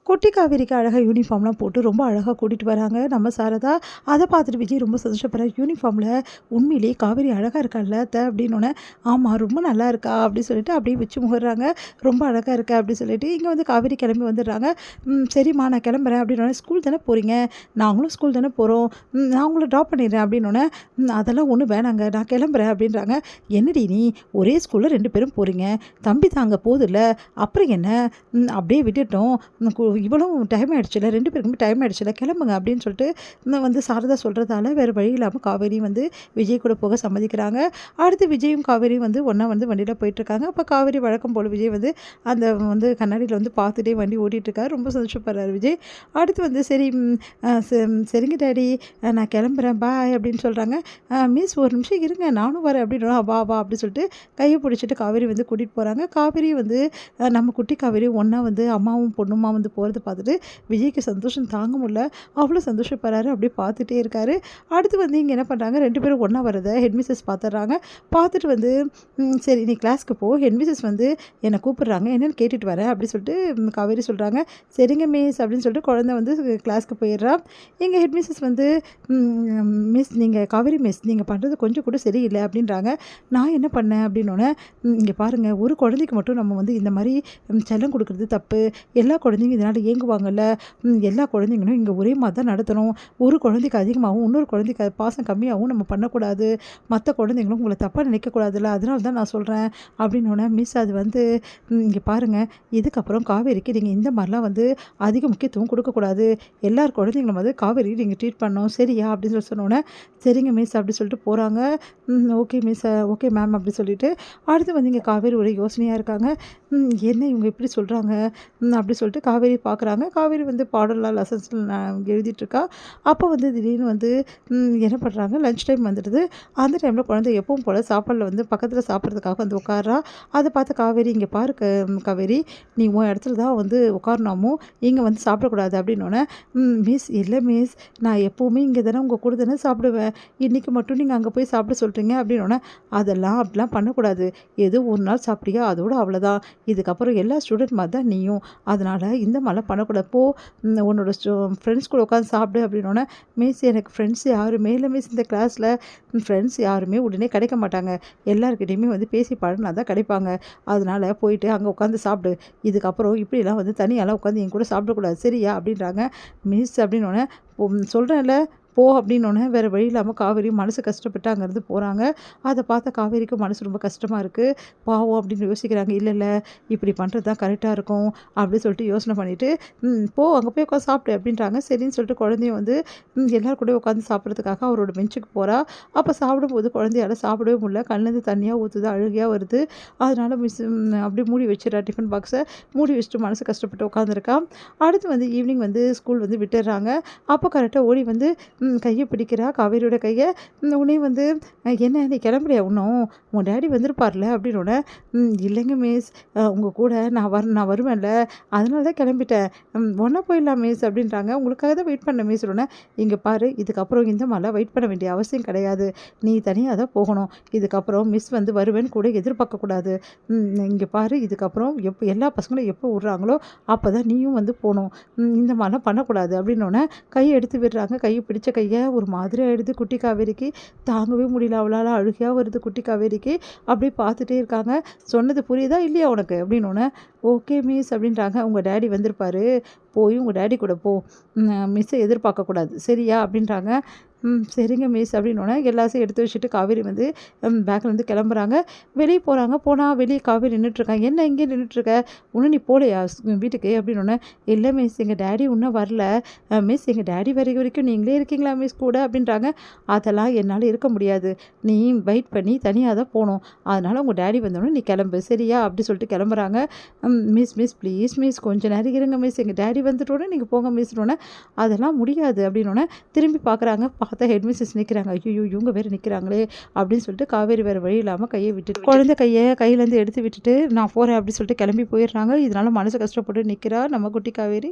குட்டி காவேரிக்கு அழகாக யூனிஃபார்ம்லாம் போட்டு ரொம்ப அழகாக கூட்டிகிட்டு வராங்க நம்ம சாரதா. அதை பார்த்துட்டு விஜய் ரொம்ப சந்தோஷப்படுறாரு. யூனிஃபார்மில் உண்மையிலேயே காவேரி அழகாக இருக்கால்ல அத்தை அப்படின்னோடனே, ஆமாம் ரொம்ப நல்லா இருக்கா அப்படின்னு சொல்லிட்டு அப்படியே வச்சு முகர்றாங்க. ரொம்ப அழகாக இருக்கா அப்படின்னு சொல்லிட்டு இங்கே வந்து காவேரி கிளம்பி வந்துடுறாங்க. சரிம்மா நான் கிளம்புறேன் அப்படின்னோடனே, ஸ்கூல் தானே போகிறீங்க, நாங்களும் ஸ்கூல் தானே போகிறோம், நான் உங்களை ட்ராப் பண்ணிடுறேன் அப்படின்னோடனே, அதெல்லாம் ஒன்றும் வேணாங்க நான் கிளம்புறேன் அப்படின்றாங்க. என்னடி நீ ஒரே ஸ்கூலில் 2 பேரும் போகிறீங்க, தம்பி தாங்க போதில்ல, அப்புறம் என்ன அப்படியே விட்டுட்டோம், இவ்வளோ டைம் ஆகிடுச்சில்ல, 2 பேருக்குமே டைம் ஆகிடுச்சில்ல, கிளம்புங்க அப்படின்னு சொல்லிட்டு வந்து சாரதா சொல்கிறதால வேறு வழி இல்லாமல் காவேரி வந்து விஜய் கூட போக சம்மதிக்கிறாங்க. அடுத்து விஜயும் காவேரியும் வந்து ஒன்றா வந்து வண்டியில் போயிட்டுருக்காங்க. அப்போ காவேரி வழக்கம் போல் விஜய் வந்து அந்த வந்து கண்ணாடியில் வந்து பார்த்துட்டே வண்டி ஓட்டிகிட்ருக்காரு. ரொம்ப சந்தோஷப்படுறாரு விஜய். அடுத்து வந்து சரிங்க டேடி நான் கிளம்புறேன் பாய் அப்படின்னு சொல்கிறாங்க. மிஸ் ஒரு நிமிஷம் இருங்க நானும் வரேன் அப்படின்னா, வா வா அப்படின்னு சொல்லிட்டு கையை பிடிச்சிட்டு காவேரி வந்து கூட்டிகிட்டு போகிறாங்க. காவேரி வந்து நம்ம குட்டி காவேரி ஒன்றா வந்து அம்மாவும் பொண்ணுமா வந்து போகிறத பார்த்துட்டு விஜய்க்கு சந்தோஷம் தாங்க முடியல. அவ்வளோ சந்தோஷப்படுறாரு. அப்படியே பார்த்துட்டே இருக்காரு. அடுத்து வந்து இங்கே என்ன பண்ணுறாங்க, 2 பேரும் ஒன்றா வரதை ஹெட்மிஸ்ஸஸ் பார்த்துட்றாங்க. பார்த்துட்டு வந்து சரி நீ கிளாஸ்க்கு போ, ஹெட்மிஸ்ஸஸ் வந்து என்னை கூப்பிட்றாங்க, என்னென்னு கேட்டுட்டு வரேன் அப்படின்னு சொல்லிட்டு காவேரி சொல்கிறாங்க. சரிங்க மிஸ் அப்படின்னு சொல்லிட்டு குழந்தை வந்து கிளாஸ்க்கு போயிடுறா. எங்கள் ஹெட்மிஸ்ஸஸ் வந்து மிஸ் நீங்கள் காவேரி மிஸ் நீங்கள் பண்ணுறது கொஞ்சம் கூட சரியில்லை அப்படின்றாங்க. நான் என்ன பண்ணேன் அப்படின்னோடனே, இங்கே பாருங்கள் ஒரு குழந்தைக்கு மட்டும் நம்ம வந்து இந்த மாதிரி செல்லம் கொடுக்குறது தப்பு, எல்லா குழந்தைங்க இதனால் ஏங்குவாங்கல்ல, எல்லா குழந்தைங்களும் இங்கே ஒரே மாதிரி தான் நடத்தணும், ஒரு குழந்தைக்கு அதிகமாகவும் இன்னொரு குழந்தைக்கு பாசம் கம்மியாகவும் நம்ம பண்ணக்கூடாது, மற்ற குழந்தைங்களும் உங்களை தப்பாக நினைக்கக்கூடாதுல்ல, அதனால தான் நான் சொல்கிறேன் அப்படின்னோடனே, மிஸ் அது வந்து இங்கே பாருங்கள் இதுக்கப்புறம் காவேரிக்கு நீங்கள் இந்த மாதிரிலாம் வந்து அதிக முக்கியத்துவம் கொடுக்கக்கூடாது, எல்லார் குழந்தைங்களும் வந்து காவேரி நீங்கள் ட்ரீட் பண்ணணும் சரியா அப்படின்னு சொல்லி சொன்னோன்னே, சரிங்க மிஸ் அப்படி சொல்லிட்டு போகிறாங்க. ஓகே மிஸ் ஓகே மேம் அப்படி சொல்லிட்டு அடுத்து வந்து இங்கே காவேரி ஒரு யோசனையாக இருக்காங்க. என்ன இவங்க இப்படி சொல்கிறாங்க அப்படி சொல்லிட்டு காவேரி பார்க்குறாங்க. காவேரி வந்து பாடலாம் லெசன்ஸில் எழுதிட்டுருக்கா. அப்போ வந்து திடீர்னு வந்து என்ன பண்ணுறாங்க, லஞ்ச் டைம் வந்துடுது. அந்த டைமில் குழந்தை எப்பவும் போல் சாப்பாடில் வந்து பக்கத்தில் சாப்பிட்றதுக்காக வந்து உட்காரா. அதை பார்த்து காவேரி, இங்கே பாரு காவேரி நீ உன் இடத்துல தான் வந்து உட்காரணுமோ, இங்கே வந்து சாப்பிடக்கூடாது அப்படின்னோடனே, மிஸ் இல்லை மிஸ் நான் எப்போவுமே இங்கே தானே உங்கள் கூட தானே சாப்பிடுவேன், இன்றைக்கி மட்டும் நீங்கள் அங்கே போய் சாப்பிட சொல்கிறீங்க அப்படின்னோடனே, அதெல்லாம் அப்படிலாம் பண்ணக்கூடாது, ஏதோ ஒரு நாள் சாப்பிட்டியா அதோட அவ்வளோதான், இதுக்கப்புறம் எல்லா ஸ்டூடெண்ட் மாதிரி தான் நீயும், அதனால் இந்த மாதிரிலாம் பண்ணக்கூடாது, போ உன்னோட ஃப்ரெண்ட்ஸ் கூட உட்காந்து சாப்பிடு அப்படின்னோடனே, மிஸ் எனக்கு ஃப்ரெண்ட்ஸ் யாருமே இல்லை மிஸ், இந்த கிளாஸில் ஃப்ரெண்ட்ஸ் யாருமே உடனே கிடைக்க மாட்டாங்க, எல்லாருக்கிட்டையுமே வந்து பேசி பழகினா தான் கிடைப்பாங்க, அதனால் போயிட்டு அங்கே உட்காந்து சாப்பிடு, இதுக்கப்புறம் இப்படிலாம் வந்து தனியாலாம் உட்காந்து என் கூட சாப்பிடக்கூடாது சரியா அப்படின்றாங்க. மிஸ் அப்படின்னோடனே, சொல்கிறேன்ல போ அப்படின்னோடனே வேறு வழி இல்லாமல் காவேரி மனசு கஷ்டப்பட்டு அங்கேருந்து போகிறாங்க. அதை பார்த்த காவேரிக்கு மனசு ரொம்ப கஷ்டமாக இருக்குது, பாவம் அப்படின்னு யோசிக்கிறாங்க. இல்லை இப்படி பண்ணுறது தான் கரெக்டாக இருக்கும் அப்படின்னு சொல்லிட்டு யோசனை பண்ணிவிட்டு, போ அங்கே போய் உட்காந்து சாப்பிடு அப்படின்றாங்க. சரின்னு சொல்லிட்டு குழந்தையும் வந்து எல்லோரும் கூட உட்காந்து சாப்பிட்றதுக்காக அவரோட பெஞ்சுக்கு போகிறா. அப்போ சாப்பிடும்போது குழந்தையால் சாப்பிடவே முடியல, கண்ணிலேருந்து தண்ணியாக ஊற்றுது, அழுகையாக வருது. அதனால் மிஸ் அப்படியே மூடி வச்சிடறா, டிஃபன் பாக்ஸை மூடி வச்சுட்டு மனசு கஷ்டப்பட்டு உட்காந்துருக்கா. அடுத்து வந்து ஈவினிங் வந்து ஸ்கூல் வந்து விட்டுடுறாங்க. அப்போ கரெக்டாக ஓடி வந்து கையை பிடிக்கிறா, காவேரியோட கையை. உடனே வந்து என்ன நீ கிளம்புறியா இன்னும், உன் டேடி வந்திருப்பார்ல அப்படின்னோட, இல்லைங்க மிஸ் உங்கள் கூட நான் வருவேன்ல அதனால தான் கிளம்பிட்டேன், ஒன்றா போயிடலாம் மிஸ் அப்படின்றாங்க. உங்களுக்காக தான் வெயிட் பண்ண மிஸ் உடனே, இங்கே பாரு இதுக்கப்புறம் இந்த மாதிரிலாம் வெயிட் பண்ண வேண்டிய அவசியம் கிடையாது, நீ தனியாக தான் போகணும், இதுக்கப்புறம் மிஸ் வந்து வருவேன்னு கூட எதிர்பார்க்கக்கூடாது, இங்கே பாரு இதுக்கப்புறம் எல்லா பசங்களும் எப்போ விட்றாங்களோ அப்போ தான் நீயும் வந்து போகணும், இந்த மாதிரிலாம் பண்ணக்கூடாது அப்படின்னோடனே கையை எடுத்து விடுறாங்க. கையை பிடிச்ச கையை ஒரு மாதிரி ஆகிடுது குட்டி காவேரிக்கு, தாங்கவே முடியல, அவளால் அழுகையாக வருது குட்டி காவேரிக்கு. அப்படியே பார்த்துட்டே இருக்காங்க. சொன்னது புரியுதா இல்லையா உனக்கு அப்படின்னோடனே, ஓகே மிஸ் அப்படின்றாங்க. உங்கள் டேடி வந்திருப்பாரு, போய் உங்கள் டேடி கூட போ, மிஸ்ஸை எதிர்பார்க்கக்கூடாது சரியா அப்படின்றாங்க. சரிங்க மிஸ் அப்படின்னோடனே எல்லாத்தையும் எடுத்து வச்சுட்டு காவேரி வந்து பேக்லேருந்து கிளம்புறாங்க. வெளியே போகிறாங்க. போனால் வெளியே காவேரி நின்றுட்டுருக்காங்க. என்ன இங்கே நின்றுட்டுருக்க, இன்னும் நீ போகலையா வீட்டுக்கு அப்படின்னோடனே, இல்லை மிஸ் எங்கள் டேடி இன்னும் வரல மிஸ், எங்கள் டேடி வரைக்கும் நீங்களே இருக்கீங்களா மிஸ் கூட அப்படின்றாங்க. அதெல்லாம் என்னால் இருக்க முடியாது, நீ வெயிட் பண்ணி தனியாக தான் போகணும், அதனால் உங்கள் டேடி வந்தோடனே நீ கிளம்பு சரியா அப்படி சொல்லிட்டு கிளம்புறாங்க. மிஸ் ப்ளீஸ் மிஸ் கொஞ்சம் நேரம் இருங்க மிஸ், எங்கள் டேடி வந்துட்டோன்னே நீங்கள் போங்க மிஸ்னோடனே, அதெல்லாம் முடியாது அப்படின்னோடனே திரும்பி பார்க்குறாங்க. பார்த்தா ஹெட்மிஸ்ஸஸ் நிற்கிறாங்க. ஐயோ இவங்க வேறு நிற்கிறாங்களே அப்படின்னு சொல்லிட்டு காவேரி வேறு வழி இல்லாமல் கையை விட்டுட்டு குழந்தை கையிலேருந்து எடுத்து விட்டுட்டு நான் போகிறேன் அப்படின்னு சொல்லிட்டு கிளம்பி போயிடுறாங்க. இதனால் மனசு கஷ்டப்பட்டு நிற்கிறா நம்ம குட்டி காவேரி.